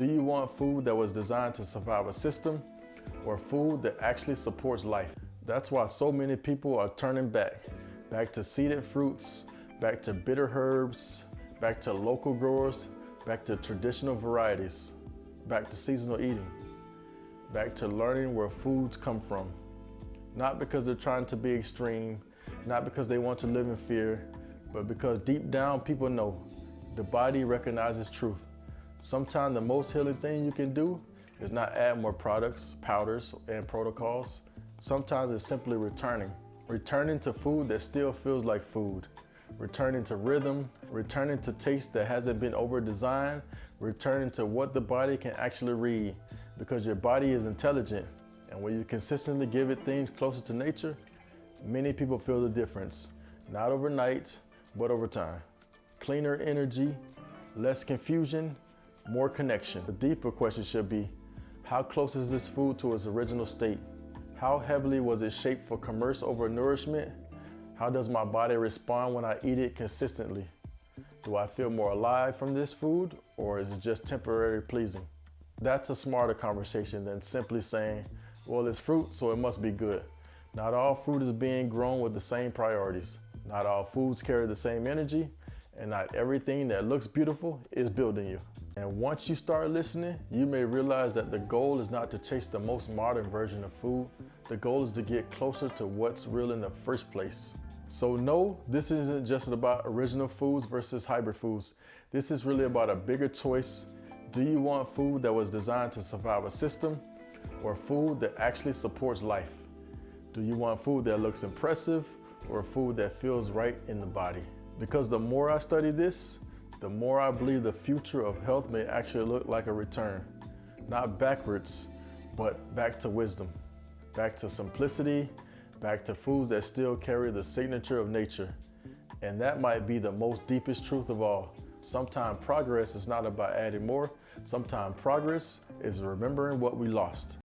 Do you want food that was designed to survive a system or food that actually supports life? That's why so many people are turning back to seeded fruits, back to bitter herbs, back to local growers, back to traditional varieties, back to seasonal eating, back to learning where foods come from. Not because they're trying to be extreme, not because they want to live in fear, but because deep down people know the body recognizes truth. Sometimes the most healing thing you can do is not add more products, powders, and protocols. Sometimes it's simply returning to food that still feels like food, returning to rhythm, returning to taste that hasn't been over-designed, returning to what the body can actually read, because your body is intelligent, and when you consistently give it things closer to nature, many people feel the difference, not overnight, but over time. Cleaner energy, less confusion, more connection. The deeper question should be, how close is this food to its original state? How heavily was it shaped for commerce over nourishment? How does my body respond when I eat it consistently? Do I feel more alive from this food, or is it just temporary pleasing? That's a smarter conversation than simply saying, well, it's fruit, so it must be good. Not all fruit is being grown with the same priorities. Not all foods carry the same energy, and not everything that looks beautiful is building you. And once you start listening, you may realize that the goal is not to chase the most modern version of food. The goal is to get closer to what's real in the first place. So no, this isn't just about original foods versus hybrid foods. This is really about a bigger choice. Do you want food that was designed to survive a system, or food that actually supports life? Do you want food that looks impressive, or food that feels right in the body? Because the more I study this, the more I believe the future of health may actually look like a return. Not backwards, but back to wisdom, back to simplicity, back to foods that still carry the signature of nature. And that might be the most deepest truth of all. Sometimes progress is not about adding more. Sometimes progress is remembering what we lost.